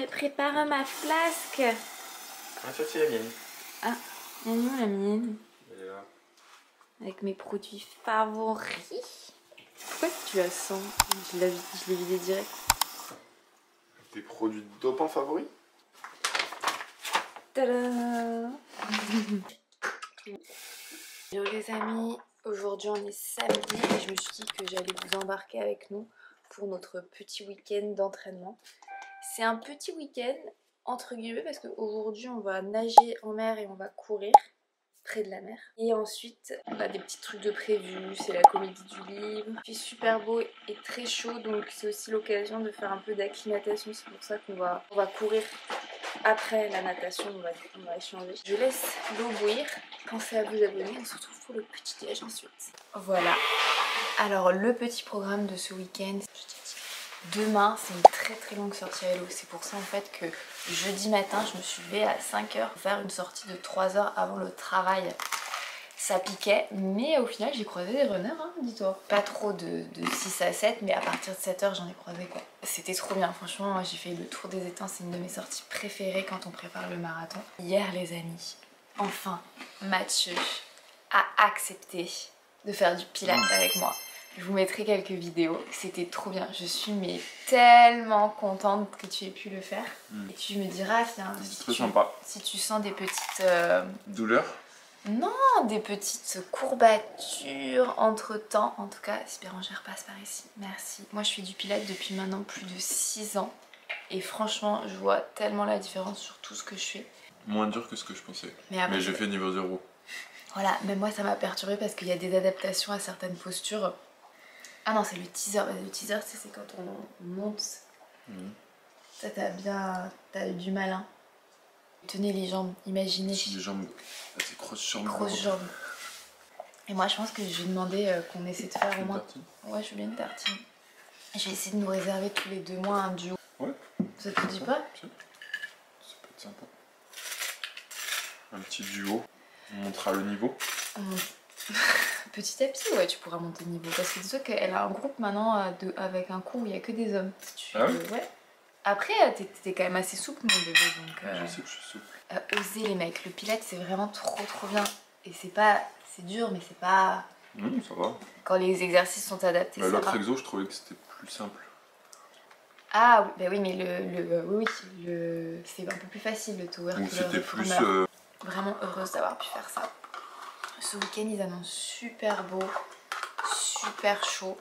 me prépare ma flasque. Ah, ça c'est la mienne. Ah, elle est où la mienne? Elle est là. Avec mes produits favoris. Pourquoi tu as 100? Je l'ai vidé direct. Tes produits dopants favoris? Tada. Hello les amis, aujourd'hui on est samedi et je me suis dit que j'allais vous embarquer avec nous pour notre petit week-end d'entraînement. C'est un petit week-end entre guillemets parce qu'aujourd'hui on va nager en mer et on va courir près de la mer. Et ensuite on a des petits trucs de prévu, c'est la comédie du livre. Il fait super beau et très chaud donc c'est aussi l'occasion de faire un peu d'acclimatation, c'est pour ça qu'on va courir. Après la natation, on va échanger. Je laisse l'eau bouillir. Pensez à vous abonner. On se retrouve pour le petit déj ensuite. Voilà. Alors le petit programme de ce week-end. Demain, c'est une très longue sortie à vélo. C'est pour ça en fait que jeudi matin, je me suis levée à 5h pour faire une sortie de 3 heures avant le travail. Ça piquait, mais au final j'ai croisé des runners, hein, dis-toi. Pas trop de 6 à 7, mais à partir de 7h j'en ai croisé quoi. C'était trop bien, franchement, j'ai fait le tour des étangs, c'est une de mes sorties préférées quand on prépare le marathon. Hier les amis, enfin, Mathieu a accepté de faire du pilates avec moi. Je vous mettrai quelques vidéos, c'était trop bien. Je suis mais tellement contente que tu aies pu le faire. Et tu me diras, si tu sens des petites... douleurs? Non, des petites courbatures entre temps. En tout cas, si Bérangère passe par ici, merci. Moi, je fais du pilates depuis maintenant plus de 6 ans. Et franchement, je vois tellement la différence sur tout ce que je fais. Moins dur que ce que je pensais. Mais j'ai fait niveau 0. Voilà, même moi, ça m'a perturbée parce qu'il y a des adaptations à certaines postures. Ah non, c'est le teaser. Le teaser, c'est quand on monte. Ça, t'as eu du mal, hein. Tenez les jambes, imaginez. Les jambes, c'est grosses jambes. Grosses jambes. Et moi je pense que je vais demander qu'on essaie de faire au moins... Tartine. Ouais, je veux bien une tartine. Je vais essayer de nous réserver tous les 2 mois un duo. Ouais. Ça te dit pas? Ça peut être sympa. Un petit duo. On montera le niveau. Petit à petit, ouais, tu pourras monter le niveau. Parce que dis-toi qu'elle a un groupe maintenant avec un cours où il n'y a que des hommes. Ah ouais? Ouais. Après, t'es quand même assez souple, mon bébé. Donc, je sais que je suis souple. Osez les mecs, le pilates c'est vraiment trop bien. Et c'est pas... C'est dur, mais c'est pas... Ça va. Quand les exercices sont adaptés, ça va. L'autre exo, je trouvais que c'était plus simple. Ah oui, bah oui, mais c'est un peu plus facile le tower. Donc c'était plus... Vraiment heureuse d'avoir pu faire ça. Ce week-end, ils annoncent super beau, super chaud.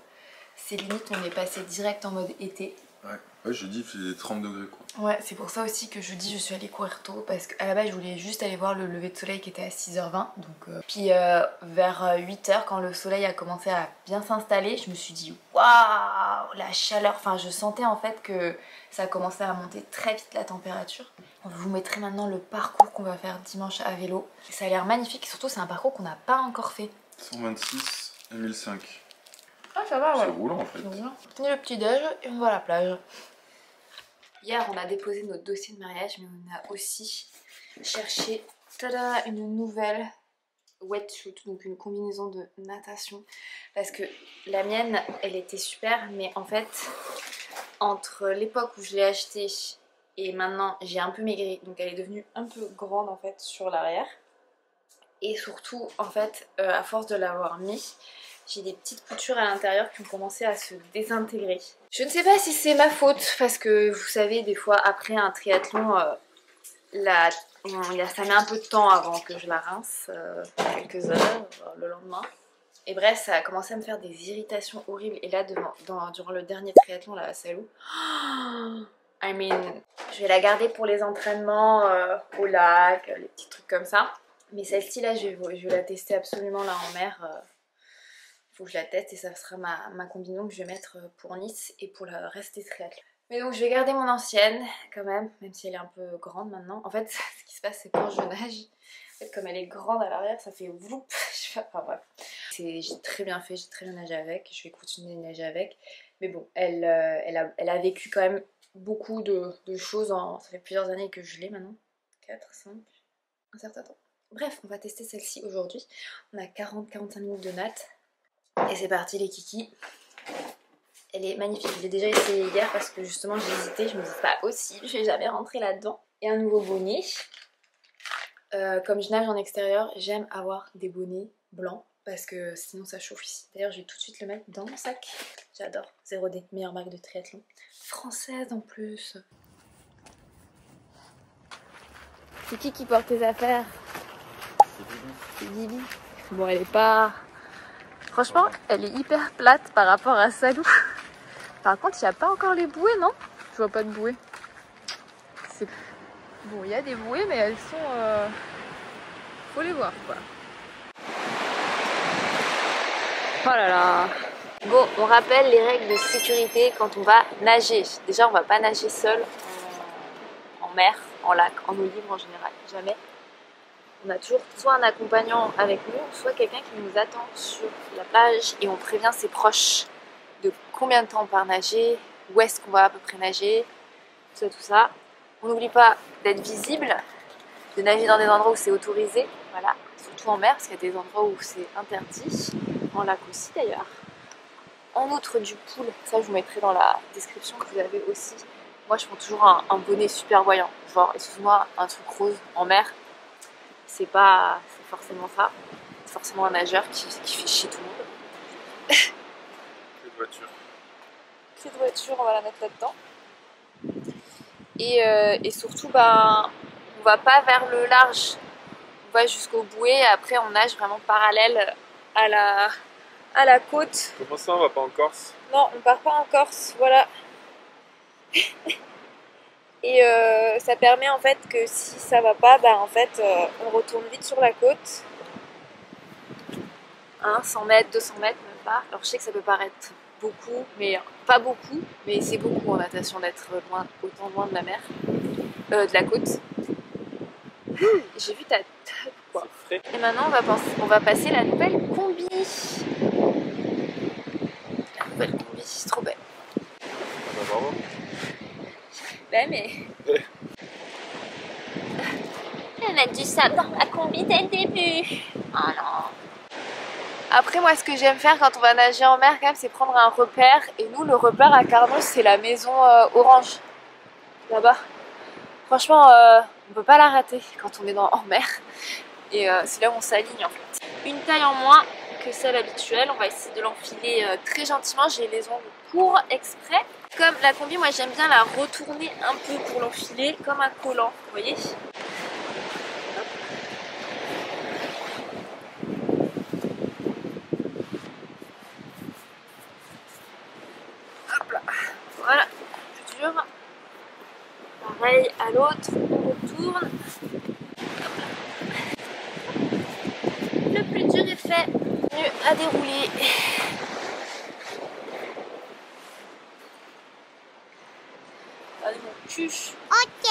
C'est limite, on est passé direct en mode été. Ouais, jeudi il faisait 30 degrés quoi. Ouais, c'est pour ça aussi que jeudi je suis allée courir tôt parce qu'à la base je voulais juste aller voir le lever de soleil qui était à 6h20. Donc, puis vers 8h quand le soleil a commencé à bien s'installer, je me suis dit waouh, la chaleur. Enfin, je sentais en fait que ça commençait à monter très vite la température. Je vous mettrai maintenant le parcours qu'on va faire dimanche à vélo. Ça a l'air magnifique et surtout c'est un parcours qu'on n'a pas encore fait. 126 et 1005. Ah ça va, ouais. C'est roulant en fait. Fini le petit déj et on va à la plage. Hier on a déposé notre dossier de mariage mais on a aussi cherché tada, une nouvelle wetsuit, donc une combinaison de natation. Parce que la mienne elle était super mais en fait entre l'époque où je l'ai achetée et maintenant j'ai un peu maigri, donc elle est devenue un peu grande en fait sur l'arrière. Et surtout en fait à force de l'avoir mis, j'ai des petites coutures à l'intérieur qui ont commencé à se désintégrer. Je ne sais pas si c'est ma faute parce que vous savez des fois après un triathlon ça met un peu de temps avant que je la rince, quelques heures le lendemain. Et bref, ça a commencé à me faire des irritations horribles. Et là durant le dernier triathlon là à Salou, je vais la garder pour les entraînements au lac, les petits trucs comme ça. Mais celle-ci là je vais la tester absolument là en mer. Faut que je la teste et ça sera ma combinaison que je vais mettre pour Nice et pour le reste des triathlons. Mais donc je vais garder mon ancienne quand même si elle est un peu grande maintenant. En fait ce qui se passe c'est quand je nage, en fait, comme elle est grande à l'arrière ça fait vloup. Enfin bref. J'ai très bien fait, j'ai très bien nagé avec, je vais continuer de nager avec. Mais bon, elle a vécu quand même beaucoup de choses, ça fait plusieurs années que je l'ai maintenant. 4, 5, un certain temps. Bref, on va tester celle-ci aujourd'hui. On a 40-45 minutes de natte. Et c'est parti les kikis. Elle est magnifique, je l'ai déjà essayée hier parce que justement j'ai hésité, je me dis c'est pas possible, je vais jamais rentrer là-dedans. Et un nouveau bonnet. Comme je nage en extérieur, j'aime avoir des bonnets blancs parce que sinon ça chauffe ici. D'ailleurs je vais tout de suite le mettre dans mon sac. J'adore, 0D, meilleure marque de triathlon. Française en plus. C'est qui porte tes affaires? C'est Bibi. Bon elle est pas... Franchement elle est hyper plate par rapport à Salou. Par contre il n'y a pas encore les bouées, non? Je vois pas de bouées. Bon il y a des bouées mais elles sont... Faut les voir quoi. Oh là là. Bon, on rappelle les règles de sécurité quand on va nager. Déjà, on va pas nager seul en mer, en lac, en eau libre en général. Jamais. On a toujours soit un accompagnant avec nous, soit quelqu'un qui nous attend sur la plage et on prévient ses proches de combien de temps on part nager, où est-ce qu'on va à peu près nager, tout ça. On n'oublie pas d'être visible, de nager dans des endroits où c'est autorisé, voilà, surtout en mer parce qu'il y a des endroits où c'est interdit, en lac aussi d'ailleurs. En outre du pool, ça je vous mettrai dans la description que vous avez aussi. Moi je prends toujours un bonnet super voyant, genre excuse-moi un truc rose en mer, c'est pas forcément ça, c'est forcément un nageur qui fait chier tout le monde. Clé de voiture. Clé de voiture, on va la mettre là-dedans. Et surtout, ben, on va pas vers le large, on va jusqu'au bouée et après on nage vraiment parallèle à la côte. Comment ça, on va pas en Corse? Non, on part pas en Corse, voilà. Et ça permet en fait que si ça va pas, bah en fait on retourne vite sur la côte. 100 mètres, 200 mètres, même pas. Alors je sais que ça peut paraître beaucoup, mais pas beaucoup, mais c'est beaucoup en natation d'être loin, autant loin de la mer, de la côte. J'ai vu ta tête quoi. Et maintenant on va passer la nouvelle combi. La nouvelle combi, c'est trop belle. Bah, bravo. Ben mais... On a du sable dans la combi dès le début. Oh non. Après moi ce que j'aime faire quand on va nager en mer quand même c'est prendre un repère. Et nous le repère à Carnos c'est la maison orange. Là-bas. Franchement on peut pas la rater quand on est en mer. Et c'est là où on s'aligne en fait. Une taille en moins que celle habituelle. On va essayer de l'enfiler très gentiment. J'ai les ongles courts exprès. Comme la combi moi j'aime bien la retourner un peu pour l'enfiler comme un collant. Vous voyez ? Voilà, toujours. Pareil à l'autre, on retourne. Le plus dur est fait, mieux à dérouler. Allez mon cul. Ok.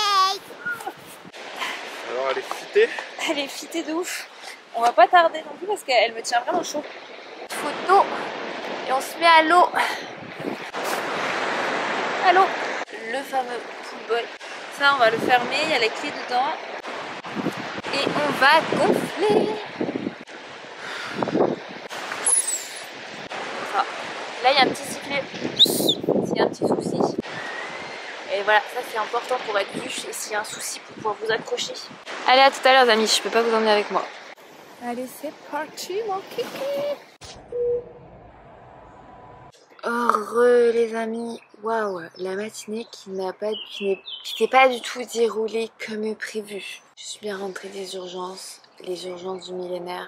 Alors elle est fitée? Elle est fitée de ouf. On va pas tarder non plus parce qu'elle me tient vraiment chaud. Photo et on se met à l'eau. À l'eau. Le fameux pool boy. Ça on va le fermer, il y a les clés dedans. Et on va gonfler. Ah. Là il y a un petit sifflet. S'il y a un petit souci. Et voilà, ça c'est important pour être vu et s'il y a un souci pour pouvoir vous accrocher. Allez à tout à l'heure les amis, je peux pas vous emmener avec moi. Allez c'est parti mon kiki. Heureux les amis, waouh, la matinée qui s'est pas du tout déroulée comme prévu. Je suis bien rentrée des urgences, les urgences du millénaire,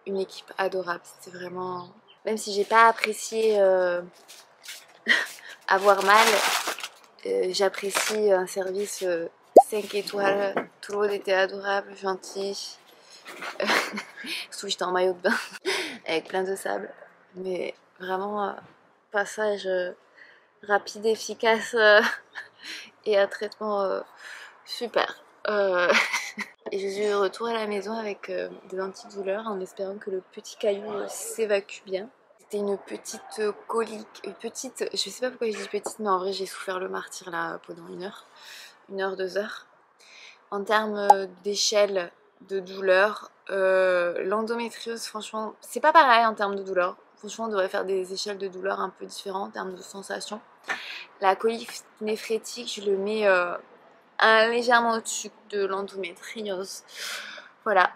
une équipe adorable, c'était vraiment... Même si j'ai pas apprécié avoir mal, j'apprécie un service 5 étoiles, tout le monde était adorable, gentil. Surtout j'étais en maillot de bain avec plein de sable, mais vraiment... passage rapide, efficace et un traitement super. Et je suis de retour à la maison avec des antidouleurs en espérant que le petit caillou s'évacue bien. C'était une petite colique, je sais pas pourquoi je dis petite, mais en vrai j'ai souffert le martyre là pendant 1 heure, 2 heures. En termes d'échelle de douleur, l'endométriose franchement c'est pas pareil en termes de douleur. Franchement, on devrait faire des échelles de douleur un peu différentes en termes de sensations. La colique néphrétique, je le mets légèrement au-dessus de l'endométriose. Voilà.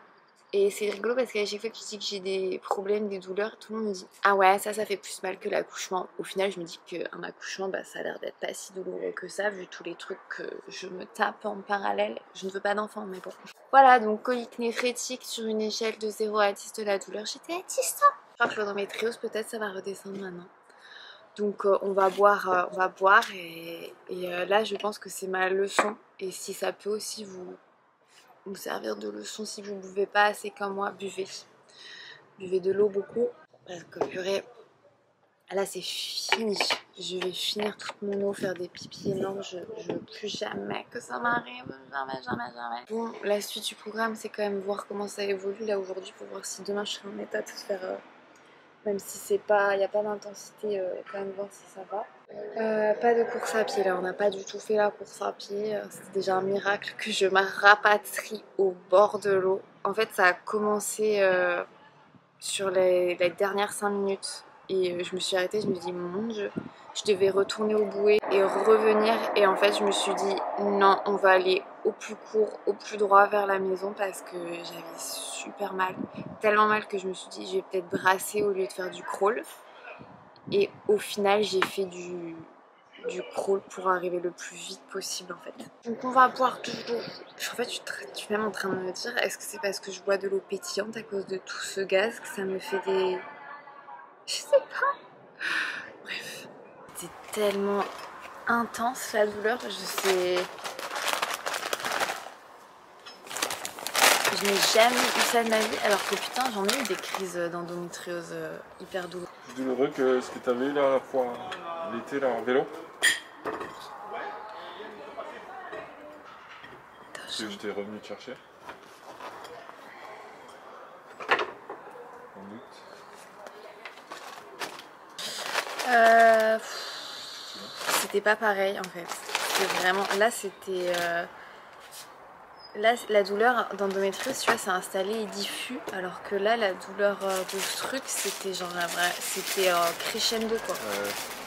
Et c'est rigolo parce qu'à chaque fois que je dis que j'ai des problèmes, des douleurs, tout le monde me dit ah ouais, ça fait plus mal que l'accouchement. Au final, je me dis qu'un accouchement, bah, ça a l'air d'être pas si douloureux que ça, vu tous les trucs que je me tape en parallèle. Je ne veux pas d'enfant, mais bon. Voilà, donc colique néphrétique sur une échelle de 0 à 10 de la douleur. J'étais à 10 ans. Je crois que l'endométriose, peut-être, ça va redescendre maintenant. Donc on va boire et là, je pense que c'est ma leçon. Et si ça peut aussi vous servir de leçon, si vous ne buvez pas assez comme moi, buvez. Buvez de l'eau beaucoup. Parce que purée, là c'est fini. Je vais finir toute mon eau, faire des pipis énormes. Je veux plus jamais que ça m'arrive. Jamais, jamais, jamais. Bon, la suite du programme, c'est quand même voir comment ça évolue là aujourd'hui pour voir si demain je serai en état de faire... même si c'est pas, il n'y a pas d'intensité, quand même voir si ça va. Pas de course à pied là, on n'a pas du tout fait la course à pied. C'était déjà un miracle que je me rapatrie au bord de l'eau. En fait, ça a commencé sur les dernières 5 minutes et je me suis arrêtée, je me dis mon Dieu, je devais retourner au bouée et revenir. Et en fait, je me suis dit non, on va aller au plus court, au plus droit vers la maison parce que j'avais super mal. Tellement mal que je me suis dit je vais peut-être brasser au lieu de faire du crawl. Et au final, j'ai fait du crawl pour arriver le plus vite possible en fait. Donc on va boire toujours. En fait, je suis même en train de me dire, est-ce que c'est parce que je bois de l'eau pétillante à cause de tout ce gaz que ça me fait des... Je sais pas. Bref. C'est tellement intense la douleur, je sais... Je n'ai jamais eu ça de ma vie, alors que putain, j'en ai eu des crises d'endométriose hyper douloureuses. Plus douloureux que ce que tu avais eu là, la fois l'été là en vélo. Que je t'ai revenu te chercher. En août. C'était pas pareil en fait. C'était vraiment... Là c'était... Là, la douleur d'endométriose, tu vois, c'est installé et diffus, alors que là, la douleur de ce truc, c'était genre, c'était crescendo quoi.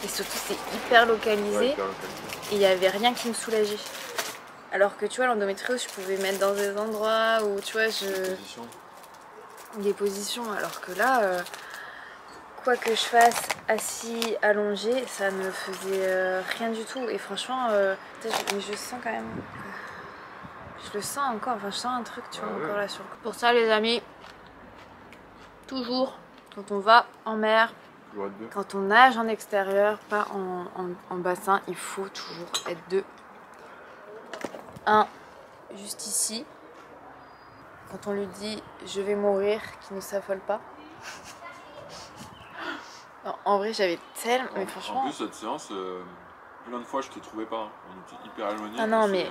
Et surtout, c'est hyper localisé, et il n'y avait rien qui me soulageait. Alors que tu vois, l'endométriose, je pouvais mettre dans des endroits où, tu vois, des positions, alors que là, quoi que je fasse, assis, allongé, ça ne faisait rien du tout. Et franchement, je sens quand même... Je le sens encore, enfin je sens un truc, tu vois, encore là sur le corps. Pour ça les amis, toujours, quand on va en mer, quand on nage en extérieur, pas en bassin, il faut toujours être deux. Un, juste ici, quand on lui dit je vais mourir, qu'il ne s'affole pas. Non, en vrai j'avais tellement, mais franchement... En plus cette séance... plein de fois je te trouvais pas, on était hyper éloignés. Ah non mais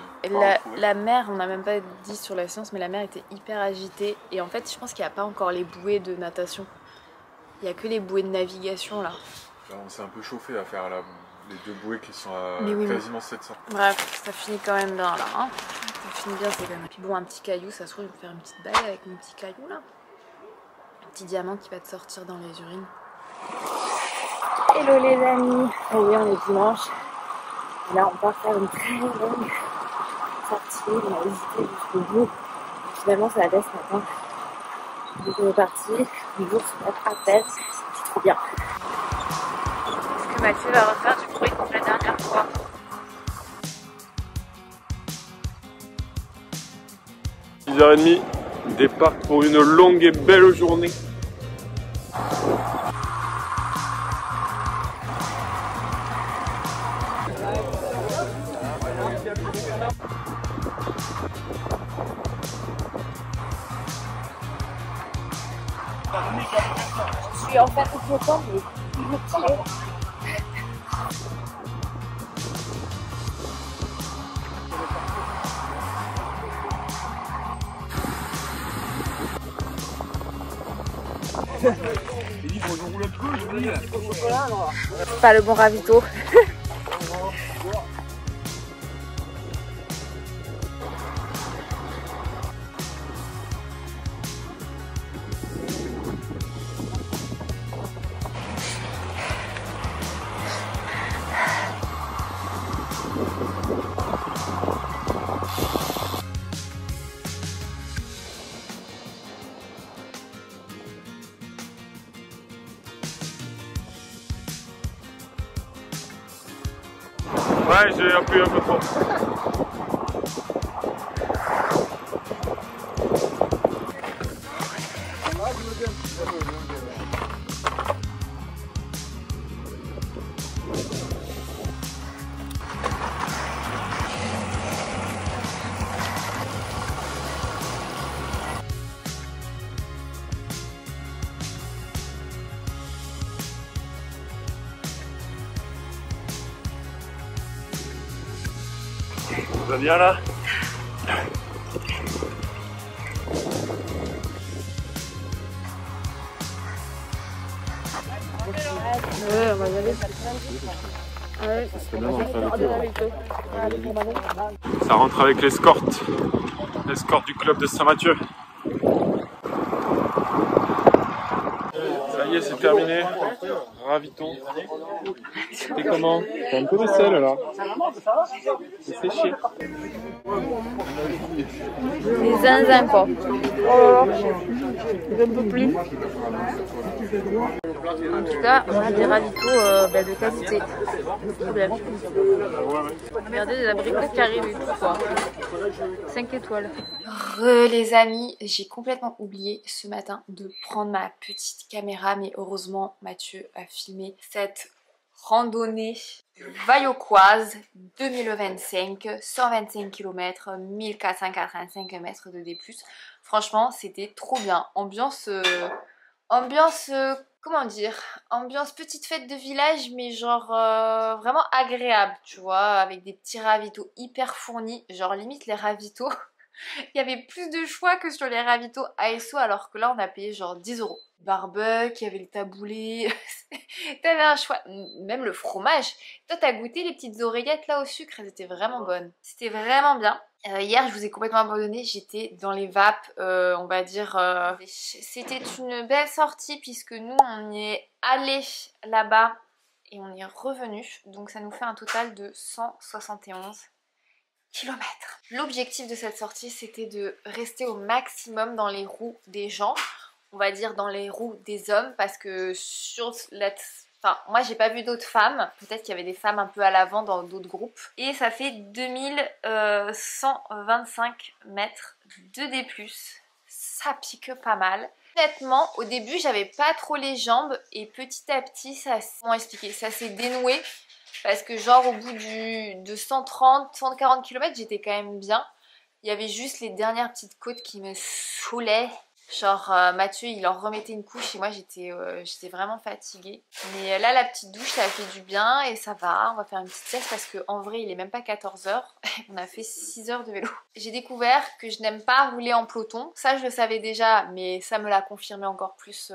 la mer, on n'a même pas dit sur la séance, mais la mer était hyper agitée. Et en fait je pense qu'il n'y a pas encore les bouées de natation. Il n'y a que les bouées de navigation là. On s'est un peu chauffé à faire les 2 bouées qui sont à quasiment 700. Bref, ça finit quand même bien là. Hein. Ça finit bien, c'est quand même. Puis bon, un petit caillou, ça se trouve je vais me faire une petite balle avec mon petit caillou là. Un petit diamant qui va te sortir dans les urines. Hello les amis, oui on est dimanche. Là, on part faire une très longue sortie. On a hésité jusqu'au bout. Finalement, ça la baisse ce matin. Donc, on est parti. Le jour se mettre à peine. C'est trop bien. Est-ce que Mathieu va refaire du bruit comme la dernière fois? – 6h30, départ pour une longue et belle journée. Je suis en fait content, mais il me pas le bon ravito. Ouais, j'ai appuyé un peu trop. Ça va bien là? Ouais, on va y aller. Ça rentre avec l'escorte du club de Saint-Mathieu. Ça y est, c'est terminé. Ravitons. C'était comment? T'as un peu de sel là. C'est séché. Les zinzins quoi. Oh, j'en peux plus. En tout cas, on a des ravitaux de qualité. Trop bien. Regardez les abricots qui arrivent et tout quoi. 5 étoiles. Les amis, j'ai complètement oublié ce matin de prendre ma petite caméra, mais heureusement Mathieu a filmé cette randonnée Vaillocoise 2025, 125 km, 1485 mètres de D+. Franchement, c'était trop bien. Ambiance, comment dire, ambiance petite fête de village, mais genre vraiment agréable, tu vois, avec des petits ravitaux hyper fournis, genre limite les ravitaux. Il y avait plus de choix que sur les ravitaux ASO, alors que là on a payé genre 10 €. Barbecue, il y avait le taboulé, t'avais un choix, même le fromage. Toi t'as goûté les petites oreillettes là au sucre, elles étaient vraiment bonnes. C'était vraiment bien. Hier je vous ai complètement abandonné, j'étais dans les vapes, on va dire. C'était une belle sortie puisque nous on y est allé là-bas et on y est revenu. Donc ça nous fait un total de 171 kilomètres. L'objectif de cette sortie c'était de rester au maximum dans les roues des gens, on va dire dans les roues des hommes, parce que sur la... Enfin, moi j'ai pas vu d'autres femmes, peut-être qu'il y avait des femmes un peu à l'avant dans d'autres groupes. Et ça fait 2125 mètres de D+. Ça pique pas mal. Honnêtement, au début j'avais pas trop les jambes et petit à petit ça, comment expliquer, ça s'est dénoué. Parce que genre au bout de 130, 140 km j'étais quand même bien. Il y avait juste les dernières petites côtes qui me saoulaient. Genre Mathieu il leur remettait une couche et moi j'étais vraiment fatiguée. Mais là la petite douche ça a fait du bien et ça va. On va faire une petite sieste parce qu'en vrai il est même pas 14 h. On a fait 6 heures de vélo. J'ai découvert que je n'aime pas rouler en peloton. Ça je le savais déjà mais ça me l'a confirmé encore plus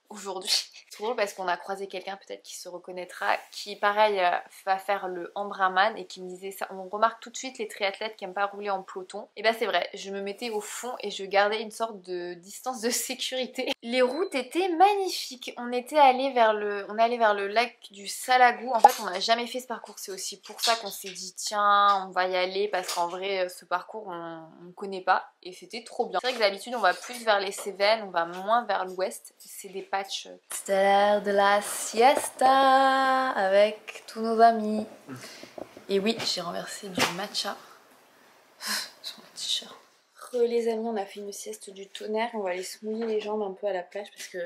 aujourd'hui. C'est drôle parce qu'on a croisé quelqu'un peut-être qui se reconnaîtra, qui pareil va faire le Ambraman et qui me disait ça. On remarque tout de suite les triathlètes qui n'aiment pas rouler en peloton. Et ben c'est vrai, je me mettais au fond et je gardais une sorte de distance de sécurité. Les routes étaient magnifiques. On est allé vers le lac du Salagou. En fait on n'a jamais fait ce parcours, c'est aussi pour ça qu'on s'est dit tiens on va y aller parce qu'en vrai ce parcours on ne connaît pas et c'était trop bien. C'est vrai que d'habitude on va plus vers les Cévennes, on va moins vers l'ouest. C'est des patchs. C'était l'heure de la siesta avec tous nos amis. Et oui, j'ai renversé du matcha sur mon t-shirt. Les amis, on a fait une sieste du tonnerre. On va aller se mouiller les jambes un peu à la plage parce que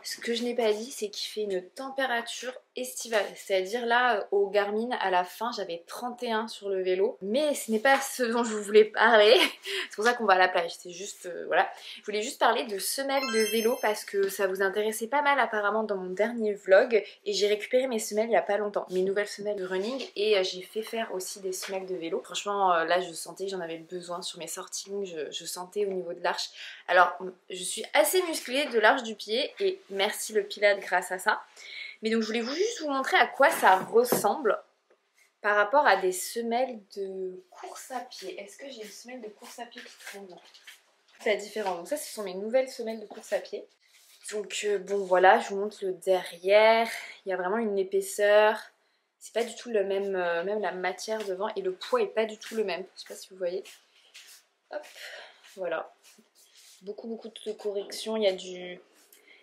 ce que je n'ai pas dit, c'est qu'il fait une température estivale. C'est-à-dire là, au Garmin, à la fin, j'avais 31 sur le vélo. Mais ce n'est pas ce dont je voulais parler. C'est pour ça qu'on va à la plage. C'est juste, voilà. Je voulais juste parler de semelles de vélo parce que ça vous intéressait pas mal apparemment dans mon dernier vlog. Et j'ai récupéré mes semelles il y a pas longtemps. Mes nouvelles semelles de running. Et j'ai fait faire aussi des semelles de vélo. Franchement, là, je sentais que j'en avais besoin sur mes sorties longues. Je sentais au niveau de l'arche. Alors, je suis assez musclée de l'arche du pied et merci le Pilates grâce à ça. Mais donc, je voulais juste vous montrer à quoi ça ressemble par rapport à des semelles de course à pied. Est-ce que j'ai une semelle de course à pied qui traîne? C'est la différence. Donc ça, ce sont mes nouvelles semelles de course à pied. Donc bon, voilà, je vous montre le derrière. Il y a vraiment une épaisseur. C'est pas du tout le même, même la matière devant et le poids est pas du tout le même. Je sais pas si vous voyez. Hop, voilà. Beaucoup de corrections, il y a du...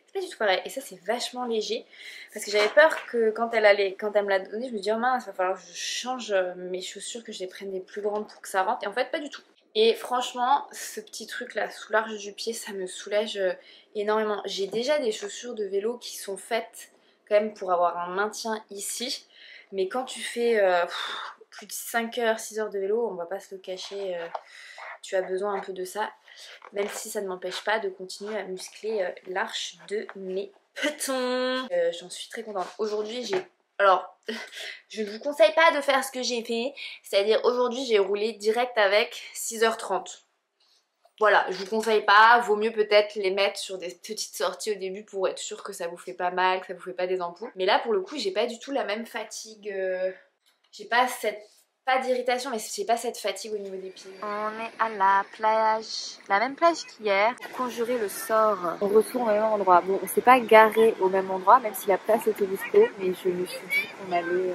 C'est pas du tout pareil. Et ça c'est vachement léger. Parce que j'avais peur que quand elle me l'a donné, je me dis oh mince, il va falloir que je change mes chaussures, que je les prenne des plus grandes pour que ça rentre. Et en fait pas du tout. Et franchement, ce petit truc là sous l'arche du pied, ça me soulage énormément. J'ai déjà des chaussures de vélo qui sont faites quand même pour avoir un maintien ici. Mais quand tu fais plus de 5 heures, 6 heures de vélo, on va pas se le cacher, tu as besoin un peu de ça. Même si ça ne m'empêche pas de continuer à muscler l'arche de mes petons. J'en suis très contente. Aujourd'hui j'ai... Alors, je ne vous conseille pas de faire ce que j'ai fait. C'est-à-dire aujourd'hui j'ai roulé direct avec 6h30. Voilà, je vous conseille pas, vaut mieux peut-être les mettre sur des petites sorties au début pour être sûr que ça vous fait pas mal, que ça vous fait pas des ampoules. Mais là pour le coup j'ai pas du tout la même fatigue, j'ai pas cette... Pas d'irritation, mais j'ai pas cette fatigue au niveau des pieds. On est à la plage, la même plage qu'hier. Pour conjurer le sort, on retourne au même endroit. Bon, on s'est pas garé au même endroit, même si la place était dispo, mais je me suis dit qu'on allait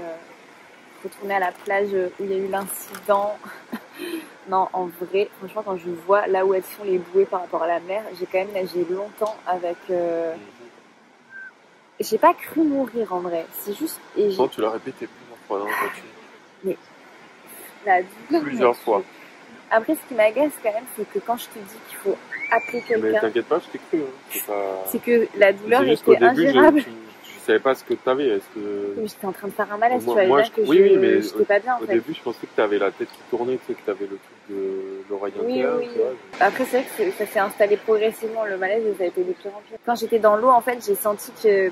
retourner à la plage où il y a eu l'incident. Non, en vrai, franchement, quand je vois là où elles sont les bouées par rapport à la mer, j'ai quand même nagé longtemps avec... J'ai pas cru mourir en vrai, c'est juste... Non, tu l'as répété plusieurs fois dans la voiture. Mais... La douleur, plusieurs fois. Après, ce qui m'agace quand même, c'est que quand je te dis qu'il faut appeler quelqu'un... Mais t'inquiète pas, je t'ai cru. Hein. C'est que la douleur était ingérable. Je savais pas ce que t'avais. Est-ce que... Oui, j'étais en train de faire un malaise, tu vois, moi, bien que oui, mais j'étais pas bien en fait. Au début, je pensais que t'avais la tête qui tournait, tu sais, que t'avais le truc de l'oreille intérieure. Oui. Après, c'est vrai que ça s'est installé progressivement, le malaise, et ça a été de pire en pire. Quand j'étais dans l'eau, en fait, j'ai senti que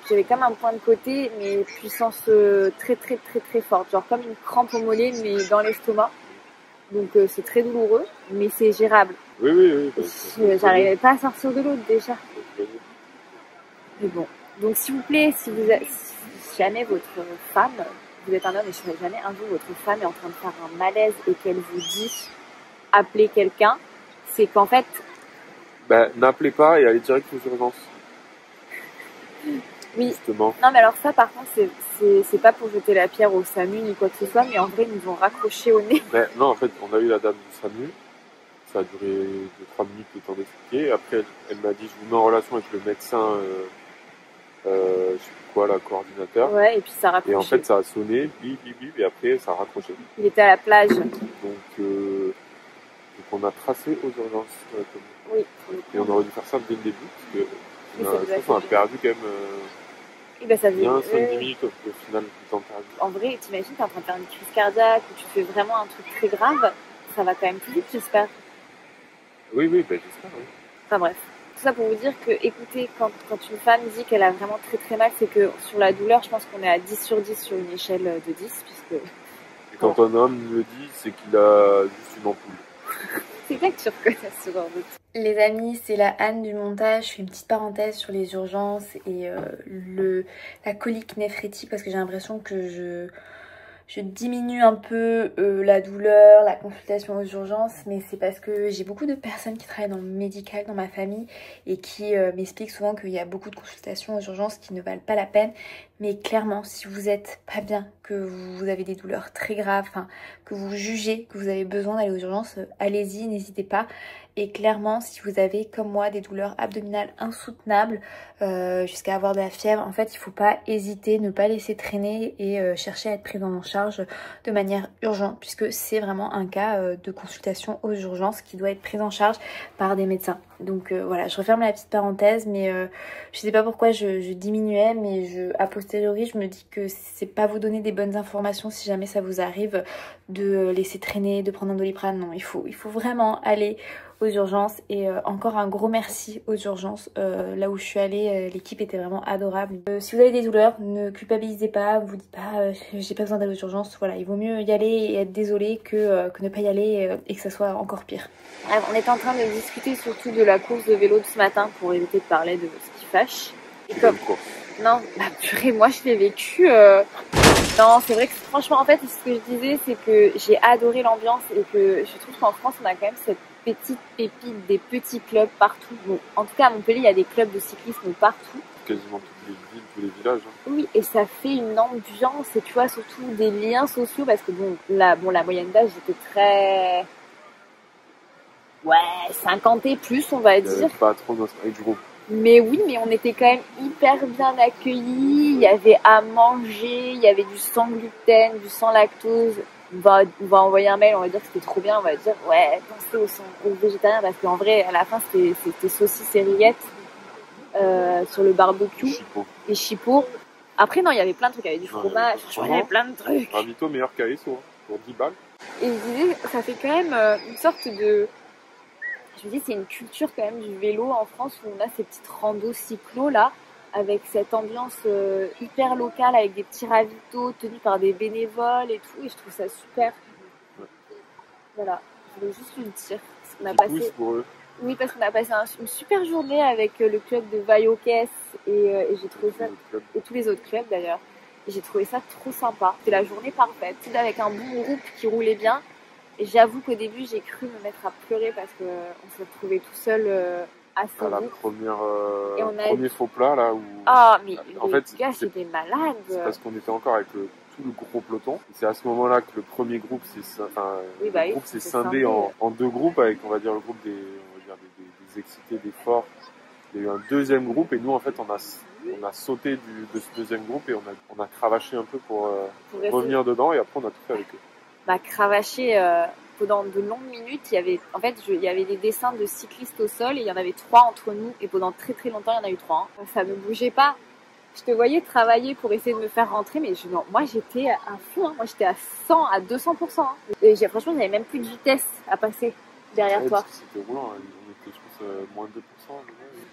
j'avais comme un point de côté, mais puissance très forte. Genre comme une crampe au mollet, mais dans l'estomac. Donc c'est très douloureux, mais c'est gérable. Oui. J'arrivais pas à sortir de l'eau déjà. Mais bon. Donc s'il vous plaît, si jamais votre femme, vous êtes un homme et si jamais un jour votre femme est en train de faire un malaise et qu'elle vous dit appelez quelqu'un, c'est qu'en fait... Ben, n'appelez pas et allez direct aux urgences. Oui. Justement. Non mais alors ça par contre c'est pas pour jeter la pierre au SAMU ni quoi que ce soit, mais en vrai ils nous ont raccroché au nez. Ben, non, en fait on a eu la dame du SAMU, ça a duré 2-3 minutes le temps d'expliquer. Après elle m'a dit je vous mets en relation avec le médecin, je sais plus quoi, la coordinateur. Ouais, et puis ça a raccroché. Et en fait ça a sonné, bip, et après ça a raccroché. Il était à la plage. Donc on a tracé aux urgences directement. Oui. Et on aurait dû faire ça dès le début, parce que on a perdu quand même ben, ça bien 5-10 minutes au final du temps perdu. En vrai, t'imagines, t'es en train de faire une crise cardiaque ou tu fais vraiment un truc très grave, ça va quand même plus vite, j'espère. Oui, ben j'espère, oui. Enfin bref. Tout ça pour vous dire que, écoutez, quand une femme dit qu'elle a vraiment très mal, c'est que sur la douleur, je pense qu'on est à 10 sur 10 sur une échelle de 10, puisque... Et quand un homme le dit, c'est qu'il a juste une ampoule. C'est vrai que tu reconnais ce genre de truc. Les amis, c'est la Anne du montage. Je fais une petite parenthèse sur les urgences et la colique néphrétique parce que j'ai l'impression que je diminue un peu la douleur, la consultation aux urgences, mais c'est parce que j'ai beaucoup de personnes qui travaillent dans le médical dans ma famille et qui m'expliquent souvent qu'il y a beaucoup de consultations aux urgences qui ne valent pas la peine. Mais clairement, si vous êtes pas bien, que vous avez des douleurs très graves, que vous jugez que vous avez besoin d'aller aux urgences, allez-y, n'hésitez pas. Et clairement, si vous avez, comme moi, des douleurs abdominales insoutenables, jusqu'à avoir de la fièvre, en fait, il faut pas hésiter, ne pas laisser traîner et chercher à être pris en charge de manière urgente, puisque c'est vraiment un cas de consultation aux urgences qui doit être pris en charge par des médecins. Donc voilà, je referme la petite parenthèse, mais je sais pas pourquoi je diminuais, mais a posteriori, je me dis que c'est pas vous donner des bonnes informations si jamais ça vous arrive de laisser traîner, de prendre un Doliprane. Non, il faut vraiment aller aux urgences et encore un gros merci aux urgences. Là où je suis allée, l'équipe était vraiment adorable. Si vous avez des douleurs, ne culpabilisez pas, vous dites pas j'ai pas besoin d'aller aux urgences. Voilà, il vaut mieux y aller et être désolé que ne pas y aller et que ça soit encore pire. Alors, on est en train de discuter surtout de la course de vélo de ce matin pour éviter de parler de ce qui fâche. Et comme... Non, bah purée, moi je l'ai vécu. Non, c'est vrai que franchement, en fait, ce que je disais, c'est que j'ai adoré l'ambiance et que je trouve qu'en France, on a quand même cette petite pépite des petits clubs partout. Bon, en tout cas, à Montpellier, il y a des clubs de cyclisme partout. quasiment toutes les villes, tous les villages. Hein. Oui, et ça fait une ambiance, et tu vois, surtout des liens sociaux, parce que la moyenne d'âge était très... Ouais, 50 et plus, on va Il n'y dire. avait pas trop notre age group. Mais oui, mais on était quand même hyper bien accueillis, il y avait à manger, il y avait du sans gluten, du sans lactose. On va envoyer un mail, on va dire que c'était trop bien, on va dire ouais, pensez aux végétariens, parce qu'en vrai, à la fin, c'était saucisses et rillettes sur le barbecue et chipot. Après, non, il y avait plein de trucs, il y avait du fromage, il y avait plein de trucs. Ravito meilleur qu'Aeso, hein, pour 10 balles. Et je disais, ça fait quand même une sorte de... Je me dis, c'est une culture quand même du vélo en France où on a ces petites randos cyclos là, avec cette ambiance hyper locale, avec des petits ravitaux tenus par des bénévoles et tout, et je trouve ça super. Ouais. Voilà, je voulais juste le dire. Parce qu'on a passé... pour eux. Oui, parce qu'on a passé une super journée avec le club de Vaillocques et j'ai trouvé ça... Et tous les autres clubs d'ailleurs. Et j'ai trouvé ça trop sympa. C'était la journée parfaite, avec un bon groupe qui roulait bien. Et j'avoue qu'au début, j'ai cru me mettre à pleurer parce qu'on s'est retrouvés tout seul assez vite. La premier faux plat là où... Ah, mais en les fait, gars, j'étais malade. C'est parce qu'on était encore avec tout le gros peloton. C'est à ce moment-là que le premier groupe s'est scindé en deux groupes avec, on va dire, le groupe des excités, des forts. Il y a eu un deuxième groupe et nous, en fait, on a sauté de ce deuxième groupe et on a cravaché un peu pour revenir dedans et après on a tout fait avec eux. Bah, cravaché pendant de longues minutes. Il y avait des dessins de cyclistes au sol et il y en avait 3 entre nous et pendant très très longtemps il y en a eu 3. Hein. Ça ne bougeait pas. Je te voyais travailler pour essayer de me faire rentrer, mais moi j'étais à fond. Hein. Moi j'étais à 100, à 200%. Hein. Et franchement, j'avais même plus de vitesse à passer derrière toi. Parce que c'était roulant. Hein. On était, je pense, moins de 2%.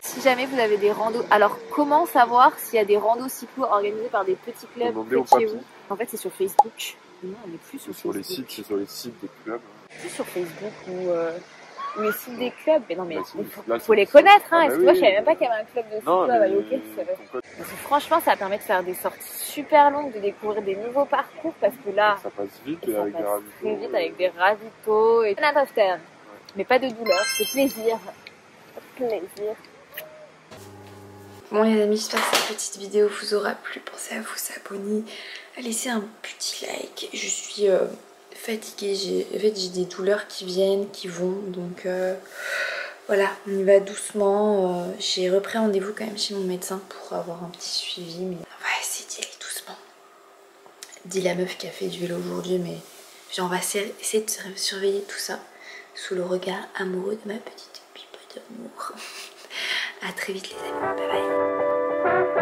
Si jamais vous avez des randos, alors comment savoir s'il y a des randos cyclo organisés par des petits clubs près de chez vous? En fait, c'est sur Facebook. Non, on n'est plus sur Facebook. C'est sur les sites des clubs. Plus sur Facebook ou les sites des clubs. Mais non, mais il faut les connaître. Hein. Tu vois, je savais même pas qu'il y avait un club de cyclo à Vaillocques. Franchement, ça permet de faire des sorties super longues, de découvrir des nouveaux parcours parce que là, ça passe vite et avec des ravitaux. Très vite avec des ravitaux et mais pas de douleur, de plaisir. Plaisir. Bon les amis, j'espère que cette petite vidéo vous aura plu. Pensez à vous abonner, à laisser un petit like. Je suis fatiguée, j'ai des douleurs qui viennent, qui vont, donc voilà, on y va doucement. J'ai repris rendez-vous quand même chez mon médecin pour avoir un petit suivi, mais on va essayer d'y aller doucement. Dit la meuf qui a fait du vélo aujourd'hui, mais genre, on va essayer de surveiller tout ça sous le regard amoureux de ma petite pipe d'amour. À très vite les amis, bye bye.